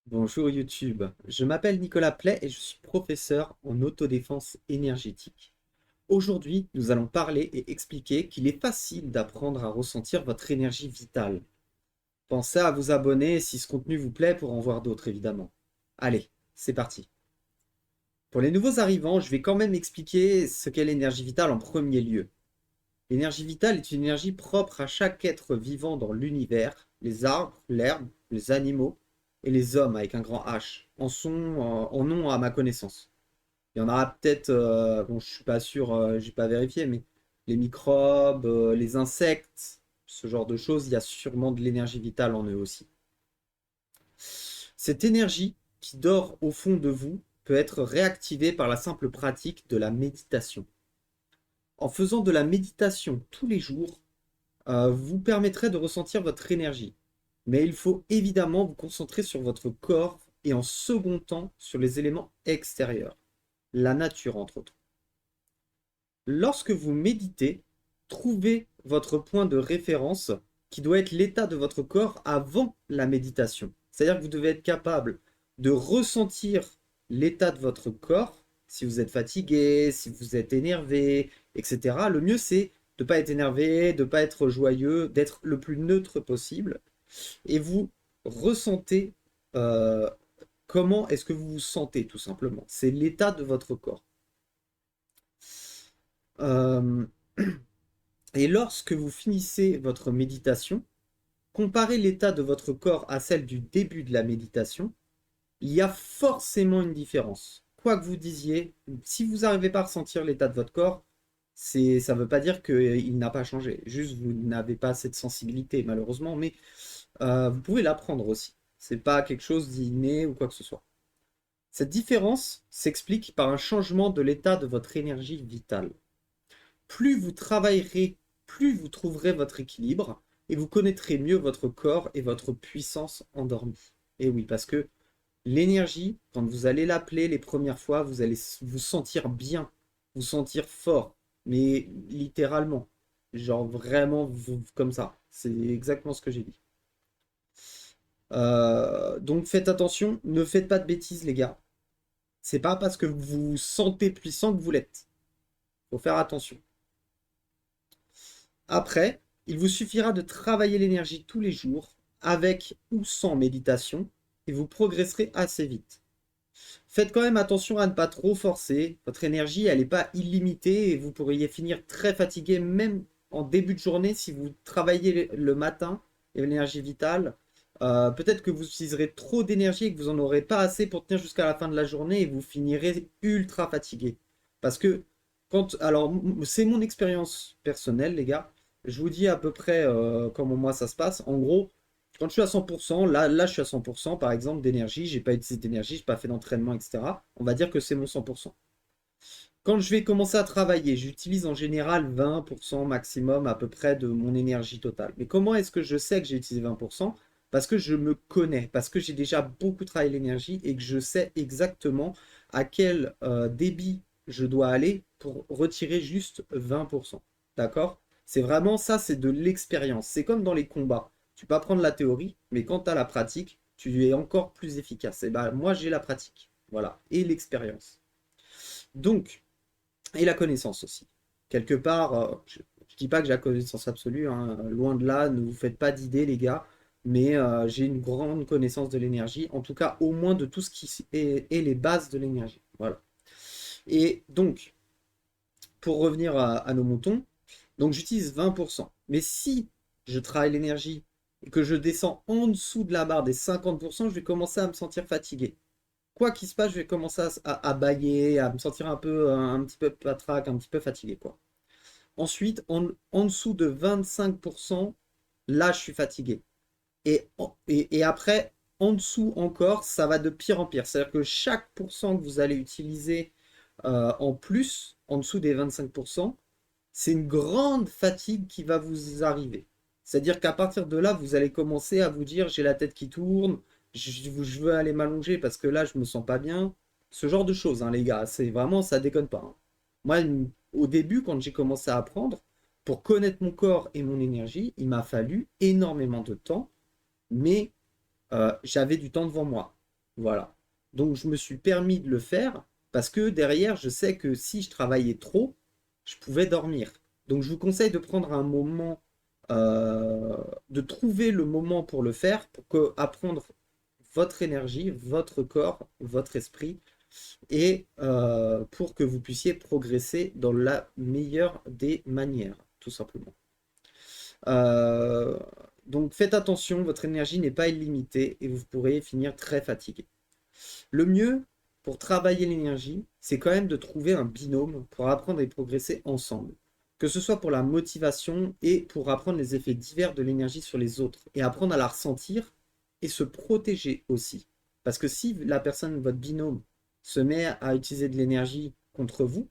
Bonjour YouTube, je m'appelle Nicolas Play et je suis professeur en autodéfense énergétique. Aujourd'hui, nous allons parler et expliquer qu'il est facile d'apprendre à ressentir votre énergie vitale. Pensez à vous abonner si ce contenu vous plaît pour en voir d'autres évidemment. Allez, c'est parti. Pour les nouveaux arrivants, je vais quand même expliquer ce qu'est l'énergie vitale en premier lieu. L'énergie vitale est une énergie propre à chaque être vivant dans l'univers. Les arbres, l'herbe, les animaux et les hommes avec un grand H en ont à ma connaissance. Il y en aura peut-être, bon, je suis pas sûr, j'ai pas vérifié, mais les microbes, les insectes, ce genre de choses, il y a sûrement de l'énergie vitale en eux aussi. Cette énergie qui dort au fond de vous peut être réactivée par la simple pratique de la méditation. En faisant de la méditation tous les jours, vous permettrez de ressentir votre énergie. Mais il faut évidemment vous concentrer sur votre corps et en second temps sur les éléments extérieurs, la nature entre autres. Lorsque vous méditez, trouvez votre point de référence qui doit être l'état de votre corps avant la méditation. C'est-à-dire que vous devez être capable de ressentir l'état de votre corps, si vous êtes fatigué, si vous êtes énervé, etc. Le mieux c'est de ne pas être énervé, de ne pas être joyeux, d'être le plus neutre possible. Et vous ressentez comment est-ce que vous vous sentez tout simplement. C'est l'état de votre corps. Euh, Et lorsque vous finissez votre méditation, comparez l'état de votre corps à celle du début de la méditation. Il y a forcément une différence. Quoi que vous disiez, si vous n'arrivez pas à ressentir l'état de votre corps, ça ne veut pas dire qu'il n'a pas changé. Juste, vous n'avez pas cette sensibilité, malheureusement, mais vous pouvez l'apprendre aussi. C'est pas quelque chose d'inné ou quoi que ce soit. Cette différence s'explique par un changement de l'état de votre énergie vitale. Plus vous travaillerez, plus vous trouverez votre équilibre et vous connaîtrez mieux votre corps et votre puissance endormie. Et oui, parce que l'énergie, quand vous allez l'appeler les premières fois, vous allez vous sentir bien, vous sentir fort, mais littéralement, genre vraiment comme ça. C'est exactement ce que j'ai dit. Donc faites attention, ne faites pas de bêtises les gars. C'est pas parce que vous vous sentez puissant que vous l'êtes. Faut faire attention. Après, il vous suffira de travailler l'énergie tous les jours, avec ou sans méditation, et vous progresserez assez vite. Faites quand même attention à ne pas trop forcer. Votre énergie, elle n'est pas illimitée et vous pourriez finir très fatigué même en début de journée si vous travaillez le matin et l'énergie vitale. Peut-être que vous utiliserez trop d'énergie et que vous n'en aurez pas assez pour tenir jusqu'à la fin de la journée et vous finirez ultra fatigué. Parce que alors c'est mon expérience personnelle, les gars. Je vous dis à peu près comment moi ça se passe. En gros, quand je suis à 100%, là je suis à 100% par exemple d'énergie, j'ai pas utilisé d'énergie, j'ai pas fait d'entraînement, etc. On va dire que c'est mon 100%. Quand je vais commencer à travailler, j'utilise en général 20% maximum à peu près de mon énergie totale. Mais comment est-ce que je sais que j'ai utilisé 20%? Parce que je me connais, parce que j'ai déjà beaucoup travaillé l'énergie et que je sais exactement à quel débit je dois aller pour retirer juste 20%. D'accord? C'est vraiment ça, c'est de l'expérience. C'est comme dans les combats. Tu peux apprendre la théorie, mais quand tu as la pratique, tu es encore plus efficace. Et ben moi j'ai la pratique. Voilà. Et l'expérience. Donc, et la connaissance aussi. Quelque part, je ne dis pas que j'ai la connaissance absolue, hein, loin de là, ne vous faites pas d'idées les gars, mais j'ai une grande connaissance de l'énergie, en tout cas au moins de tout ce qui est les bases de l'énergie. Voilà. Et donc, pour revenir à nos moutons, donc j'utilise 20%. Mais si je travaille l'énergie et que je descends en dessous de la barre des 50%, je vais commencer à me sentir fatigué. Quoi qu'il se passe, je vais commencer à bâiller, à me sentir un petit peu patraque, un petit peu fatigué, quoi. Ensuite, en dessous de 25%, là, je suis fatigué. Et après, en dessous encore, ça va de pire en pire. C'est-à-dire que chaque pourcent que vous allez utiliser en plus, en dessous des 25%, c'est une grande fatigue qui va vous arriver. C'est-à-dire qu'à partir de là, vous allez commencer à vous dire, j'ai la tête qui tourne, je veux aller m'allonger parce que là, je me sens pas bien. Ce genre de choses, hein, les gars, c'est vraiment, ça déconne pas, hein. Moi, au début, quand j'ai commencé à apprendre, pour connaître mon corps et mon énergie, il m'a fallu énormément de temps, mais j'avais du temps devant moi. Voilà. Donc je me suis permis de le faire parce que derrière, je sais que si je travaillais trop, je pouvais dormir. Donc je vous conseille de prendre un moment, de trouver le moment pour le faire, pour que apprendre votre énergie, votre corps, votre esprit, et pour que vous puissiez progresser dans la meilleure des manières, tout simplement. Euh, donc faites attention, votre énergie n'est pas illimitée et vous pourrez finir très fatigué. Le mieux pour travailler l'énergie, c'est quand même de trouver un binôme pour apprendre et progresser ensemble. Que ce soit pour la motivation et pour apprendre les effets divers de l'énergie sur les autres et apprendre à la ressentir et se protéger aussi. Parce que si la personne, votre binôme, se met à utiliser de l'énergie contre vous,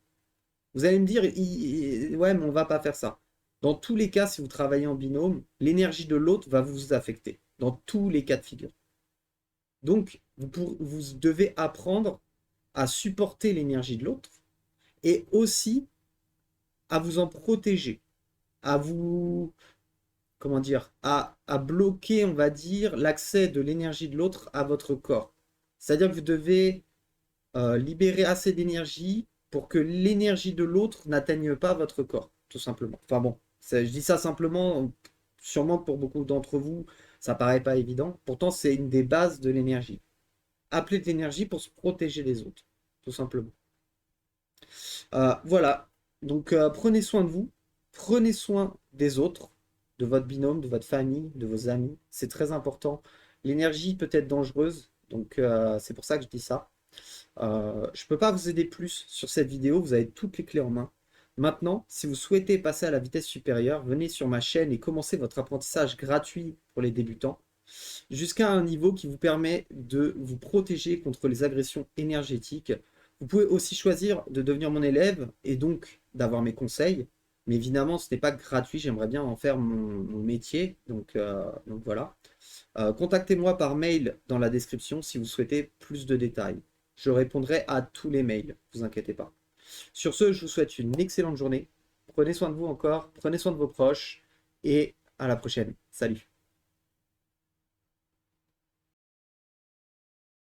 vous allez me dire, ouais, mais on va pas faire ça. Dans tous les cas, si vous travaillez en binôme, l'énergie de l'autre va vous affecter. Dans tous les cas de figure. Donc, vous devez apprendre à supporter l'énergie de l'autre et aussi à vous en protéger, à vous, comment dire, à bloquer, on va dire, l'accès de l'énergie de l'autre à votre corps. C'est-à-dire que vous devez libérer assez d'énergie pour que l'énergie de l'autre n'atteigne pas votre corps, tout simplement. Enfin bon, je dis ça simplement, sûrement que pour beaucoup d'entre vous, ça paraît pas évident. Pourtant, c'est une des bases de l'énergie. Appeler de l'énergie pour se protéger des autres, tout simplement. Voilà, donc prenez soin de vous, prenez soin des autres, de votre binôme, de votre famille, de vos amis, c'est très important. L'énergie peut être dangereuse, donc c'est pour ça que je dis ça. Je ne peux pas vous aider plus sur cette vidéo, vous avez toutes les clés en main. Maintenant, si vous souhaitez passer à la vitesse supérieure, venez sur ma chaîne et commencez votre apprentissage gratuit pour les débutants, jusqu'à un niveau qui vous permet de vous protéger contre les agressions énergétiques. Vous pouvez aussi choisir de devenir mon élève et donc d'avoir mes conseils. Mais évidemment, ce n'est pas gratuit, j'aimerais bien en faire mon métier. Donc voilà. Contactez-moi par mail dans la description si vous souhaitez plus de détails. Je répondrai à tous les mails, ne vous inquiétez pas. Sur ce, je vous souhaite une excellente journée. Prenez soin de vous encore, prenez soin de vos proches et à la prochaine. Salut.